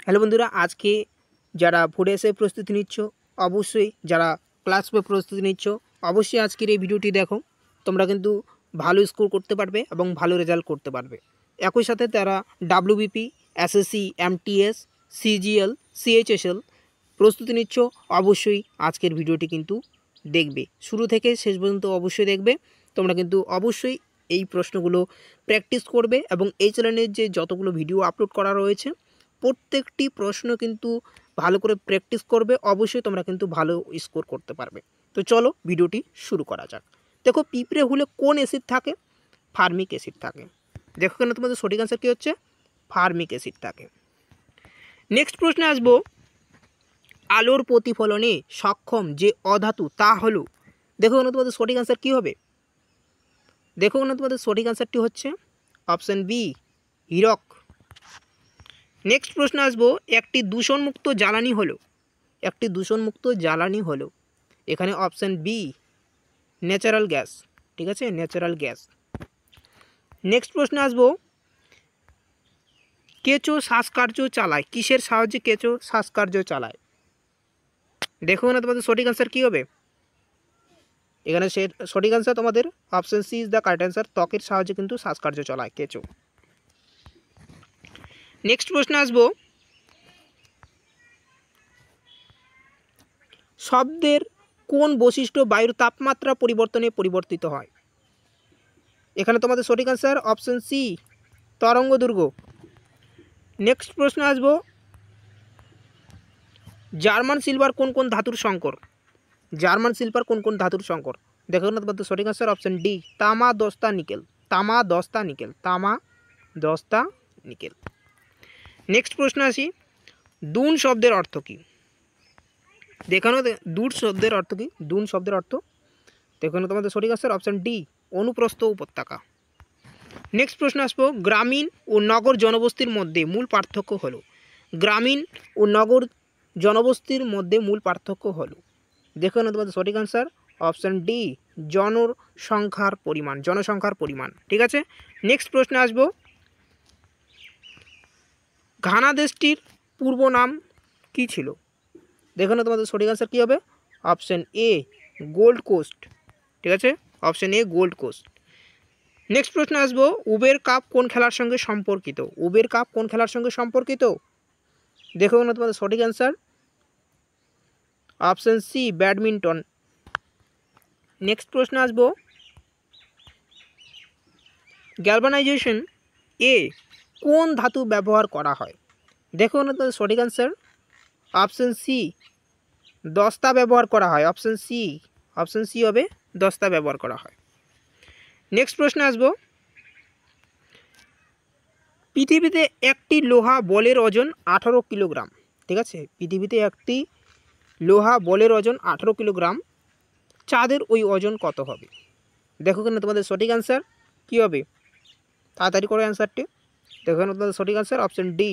Hello বন্ধুরা, আজকে যারা ভোরে এসে প্রস্তুতি নিচ্ছ, অবশ্যই যারা ক্লাস পে প্রস্তুতি নিচ্ছ, অবশ্যই আজকের এই ভিডিওটি দেখো। তোমরা কিন্তু ভালো স্কোর করতে পারবে এবং ভালো রেজাল্ট করতে পারবে। একই সাথে তারা WBP, SSC, MTS, CGL, CHSL প্রস্তুতি নিচ্ছ, অবশ্যই আজকের ভিডিওটি কিন্তু দেখবে। শুরু থেকে শেষ পর্যন্ত অবশ্যই দেখবে। তোমরা কিন্তু অবশ্যই এই প্রশ্নগুলো প্র্যাকটিস করবে এবং এই চ্যানেলের যে যতগুলো ভিডিও আপলোড করা রয়েছে প্রত্যেকটি প্রশ্ন কিন্তু ভালো করে প্র্যাকটিস করবে, অবশ্যই তোমরা কিন্তু ভালো স্কোর করতে পারবে। তো চলো ভিডিওটি শুরু করা যাক। দেখো, পিঁপড়ে হুলে কোন অ্যাসিড থাকে? ফার্মিক অ্যাসিড থাকে। দেখো কেন তোমাদের সঠিক অ্যান্সার কী হচ্ছে? ফার্মিক অ্যাসিড থাকে। নেক্সট প্রশ্নে আসবো, আলোর প্রতিফলনে সক্ষম যে অধাতু তা হলো। দেখো কেন তোমাদের সঠিক অ্যান্সার কী হবে? দেখো কেন তোমাদের সঠিক অ্যান্সারটি হচ্ছে অপশান বি, হীরক। নেক্সট প্রশ্ন আসবো, একটি দূষণমুক্ত জ্বালানি হলো। একটি দূষণমুক্ত জ্বালানি হলো, এখানে অপশান বি, ন্যাচারাল গ্যাস। ঠিক আছে, ন্যাচারাল গ্যাস। নেক্সট প্রশ্ন আসবো, কেঁচো শ্বাসকার্য চালায়। কিসের সাহায্যে কেঁচো শ্বাসকার্য চালায়? দেখো না তোমাদের সঠিক অ্যান্সার কী হবে? এখানে সঠিক অ্যান্সার তোমাদের option C is the correct answer. ত্বকের সাহায্যে কিন্তু শ্বাসকার্য চালায় কেঁচো। নেক্সট প্রশ্ন আসবো, শব্দের কোন বৈশিষ্ট্য বায়ুর তাপমাত্রা পরিবর্তনে পরিবর্তিত হয়? এখানে তোমাদের সঠিক অ্যান্সার অপশান সি, তরঙ্গ দৈর্ঘ্য। নেক্সট প্রশ্ন আসবো, জার্মান সিলভার কোন কোন ধাতুর সংকর? জার্মান সিলভার কোন কোন ধাতুর সংকর? দেখো না তোমাদের সঠিক অ্যান্সার অপশান ডি, তামা, দস্তা, নিকেল। তামা, দস্তা, নিকেল। তামা, দস্তা, নিকেল। নেক্সট প্রশ্ন আসি, দুন শব্দের অর্থ কী? দেখানো দূর শব্দের অর্থ কী? দুন শব্দের অর্থ, দেখুন তোমাদের সঠিক অ্যান্সার অপশান ডি, অনুপ্রস্থ উপত্যকা। নেক্সট প্রশ্ন আসবো, গ্রামীণ ও নগর জনবস্তির মধ্যে মূল পার্থক্য হলো। গ্রামীণ ও নগর জনবস্তির মধ্যে মূল পার্থক্য হলো। দেখুন তোমাদের সঠিক অ্যান্সার অপশান ডি, জনসংখ্যার পরিমাণ। জনসংখ্যার পরিমাণ। ঠিক আছে। নেক্সট প্রশ্ন আসবো, ঘানা দেশটির পূর্ব নাম কী ছিল? দেখুন তোমাদের সঠিক অ্যান্সার কী হবে? Option A, Gold Coast. ঠিক আছে, option A, Gold Coast. Next প্রশ্ন আসবো, উবের কাপ কোন খেলার সঙ্গে সম্পর্কিত? উবের কাপ কোন খেলার সঙ্গে সম্পর্কিত? দেখো না তোমাদের সঠিক answer option C, badminton. Next প্রশ্ন আসবো, গ্যালভানাইজেশন এ কোন ধাতু ব্যবহার করা হয়? দেখো না তোমাদের সঠিক অ্যান্সার অপশান সি, দস্তা ব্যবহার করা হয়। অপশান সি, অপশান সি হবে, দস্তা ব্যবহার করা হয়। নেক্সট প্রশ্ন আসবো, পৃথিবীতে একটি লোহা বলের ওজন 18 কিলোগ্রাম। ঠিক আছে, পৃথিবীতে একটি লোহা বলের ওজন 18 কিলোগ্রাম। চাঁদের ওই ওজন কত হবে? দেখো কেন তোমাদের সঠিক অ্যান্সার কী হবে? তাড়াতাড়ি করে অ্যান্সারটি। দেখো কেন তোমাদের সঠিক অ্যান্সার অপশান ডি,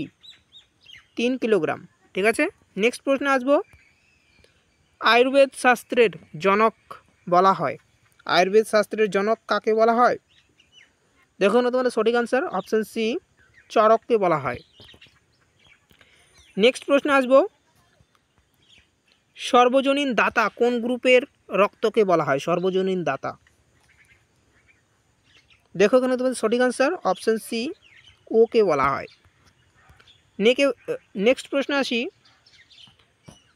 3 কিলোগ্রাম। ঠিক আছে। নেক্সট প্রশ্ন আসবো, আয়ুর্বেদ শাস্ত্রের জনক বলা হয়। আয়ুর্বেদ শাস্ত্রের জনক কাকে বলা হয়? দেখো না তোমাদের সঠিক অ্যান্সার অপশান সি, চরককে বলা হয়। নেক্সট প্রশ্ন আসবো, সর্বজনীন দাতা কোন গ্রুপের রক্তকে বলা হয়? সর্বজনীন দাতা। দেখো কেন তোমাদের সঠিক অ্যান্সার অপশান সি, ওকে বলা হয়। নেক্সট প্রশ্ন আসি,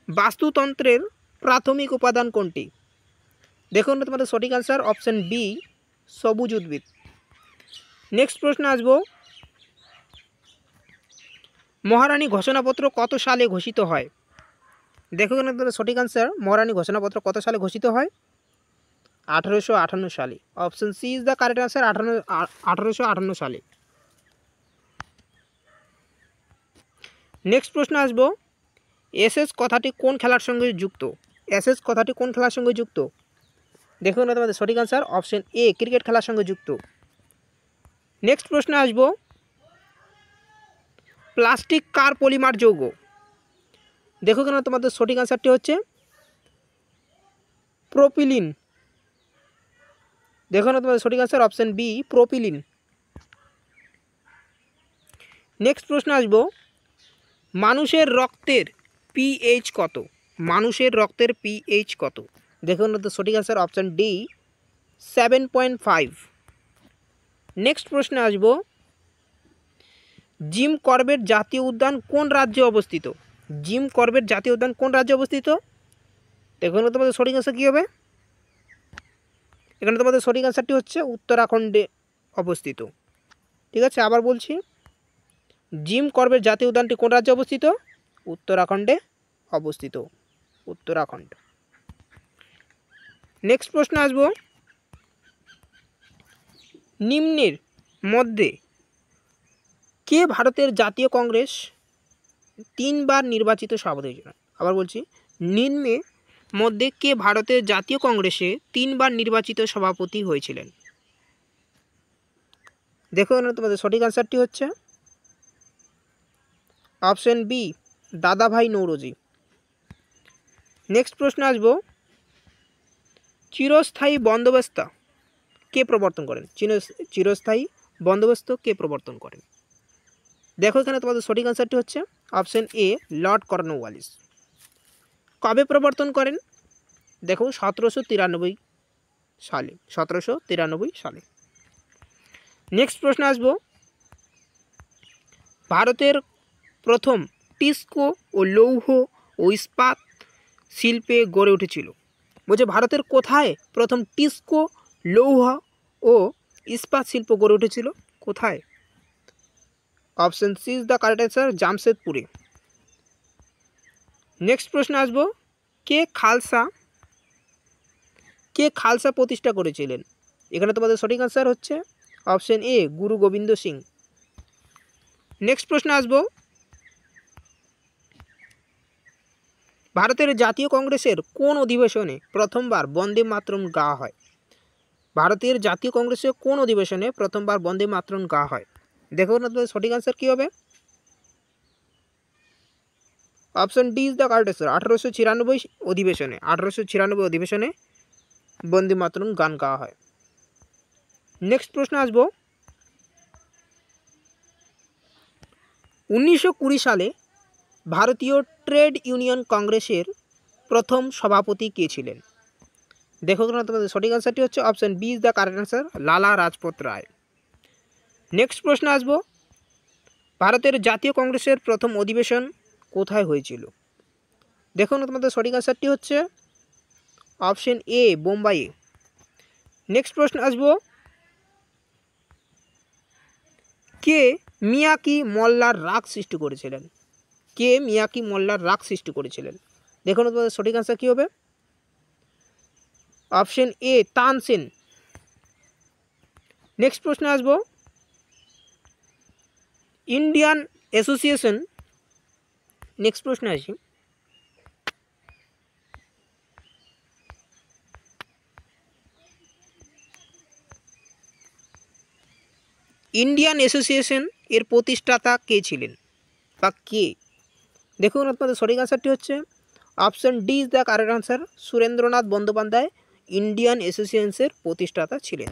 বাস্তুতন্ত্রের প্রাথমিক উপাদান কোনটি? দেখুন তোমাদের সঠিক অ্যান্সার অপশান বি, সবুজ উদ্ভিদ। নেক্সট প্রশ্ন আসবো, মহারানী ঘোষণাপত্র কত সালে ঘোষিত হয়? দেখো কেন তোমাদের সঠিক অ্যান্সার মহারানী ঘোষণাপত্র কত সালে ঘোষিত হয়? 1858 সালে। Option C is the correct answer, 1858 সালে। নেক্সট প্রশ্ন আসবো, এসএস কথাটি কোন খেলার সঙ্গে যুক্ত? এসএস কথাটি কোন খেলার সঙ্গে যুক্ত? দেখুন না তোমাদের সঠিক অ্যান্সার অপশান এ, ক্রিকেট খেলার সঙ্গে যুক্ত। নেক্সট প্রশ্ন আসবো, প্লাস্টিক কার পলিমার যৌগ? দেখো কেন তোমাদের সঠিক অ্যান্সারটি হচ্ছে প্রোপিলিন। দেখো না তোমাদের সঠিক answer option B, propylene. Next প্রশ্ন আসবো, মানুষের রক্তের পিএইচ কত? মানুষের রক্তের পিএইচ কত? দেখুন তো সঠিক আনসার অপশান ডি 7.5। নেক্সট প্রশ্নে আসব, জিম করবেট জাতীয় উদ্যান কোন রাজ্যে অবস্থিত? জিম করবেট জাতীয় উদ্যান কোন রাজ্যে অবস্থিত? দেখুন তোমাদের সঠিক আনসার কী হবে? এখানে তোমাদের সঠিক আনসারটি হচ্ছে উত্তরাখণ্ডে অবস্থিত। ঠিক আছে, আবার বলছি, জিম করবেট জাতীয় উদ্যানটি কোন রাজ্যে অবস্থিত? উত্তরাখণ্ডে অবস্থিত, উত্তরাখণ্ড। নেক্সট প্রশ্ন আসব, নিম্নের মধ্যে কে ভারতের জাতীয় কংগ্রেস 3 বার নির্বাচিত সভাপতি হয়েছিলেন? আবার বলছি, নিম্নের মধ্যে কে ভারতের জাতীয় কংগ্রেসে 3 বার নির্বাচিত সভাপতি হয়েছিলেন? দেখো তোমাদের সঠিক আনসারটি হচ্ছে অপশন বি দাদাভাই নৌরোজি। নেক্সট প্রশ্ন আসব, চিরস্থায়ী বন্দোবস্ত কে প্রবর্তন করেন? চিরস্থায়ী বন্দোবস্ত কে প্রবর্তন করেন? দেখো এখানে তোমাদের সঠিক আনসারটি হচ্ছে অপশন এ লর্ড কর্নওয়ালিস। কবে প্রবর্তন করেন? দেখো 1793 সালে, 1793 সালে। নেক্সট প্রশ্ন আসব, ভারতের প্রথম টিস্কো ও লৌহ ও ইস্পাত শিল্পে গড়ে উঠেছিল। বলছে ভারতের কোথায় প্রথম টিস্কো, লৌহ ও ইস্পাত শিল্প গড়ে উঠেছিল? কোথায়? Option C is the correct answer, জামশেদপুরে। নেক্সট প্রশ্ন আসব, কে খালসা প্রতিষ্ঠা করেছিলেন? এখানে তোমাদের সঠিক আনসার হচ্ছে option A Guru Gobind Singh. Next প্রশ্ন আসব, ভারতের জাতীয় কংগ্রেসের কোন অধিবেশনে প্রথমবার বন্দে মাতরম গাওয়া হয়? ভারতের জাতীয় কংগ্রেসের কোন অধিবেশনে প্রথমবার বন্দে মাতরম গাওয়া হয়? দেখো না তোমাদের সঠিক আনসার কী হবে? Option D is the correct answer, 1896 অধিবেশনে, 1896 অধিবেশনে বন্দে মাতরম গান গাওয়া হয়। নেক্সট প্রশ্ন আসব, 1920 সালে ভারতীয় ট্রেড ইউনিয়ন কংগ্রেসের প্রথম সভাপতি কে ছিলেন? দেখো না তোমাদের সঠিক আনসারটি হচ্ছে option B is the correct answer, Lala Rajpath Roy. Next প্রশ্ন আসব, ভারতের জাতীয় কংগ্রেসের প্রথম অধিবেশন কোথায় হয়েছিল? দেখো না তোমাদের সঠিক আনসারটি হচ্ছে অপশন এ বোম্বাইয়ে। নেক্সট প্রশ্ন আসব, কে মিয়াকি মল্লার রাগ সৃষ্টি করেছিলেন? কে মিয়াকি মল্লার রাগ সৃষ্টি করেছিলেন? দেখুন তোমাদের সঠিক আনসার কী হবে? Option A Tansen. নেক্সট প্রশ্ন আসব, ইন্ডিয়ান অ্যাসোসিয়েশন, নেক্সট প্রশ্ন আসি, ইন্ডিয়ান অ্যাসোসিয়েশন এর প্রতিষ্ঠাতা কে ছিলেন বা কে? দেখুন আপনাদের সঠিক আনসারটি হচ্ছে option D is the correct answer, Surendranath Bandyopadhyay Indian অ্যাসোসিয়েশনের প্রতিষ্ঠাতা ছিলেন।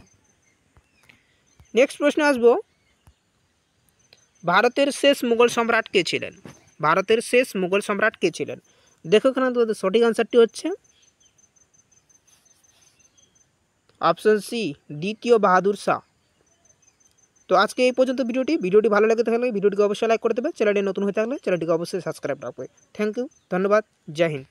নেক্সট প্রশ্ন আসব, ভারতের শেষ মুঘল সম্রাট কে ছিলেন? ভারতের শেষ মুঘল সম্রাট কে ছিলেন? দেখো এখানে তোমাদের সঠিক আনসারটি হচ্ছে অপশন সি দ্বিতীয় বাহাদুর শাহ। তো আজকে এই পর্যন্ত ভিডিওটি ভালো লাগে থাকলে ভিডিওটিকে অবশ্যই লাইক করে দেবে, চ্যানেলটি নতুন হয়ে থাকলে চ্যানেলটিকে অবশ্যই সাবস্ক্রাইব রাখবে। থ্যাংক ইউ, ধন্যবাদ, জয় হিন্দ।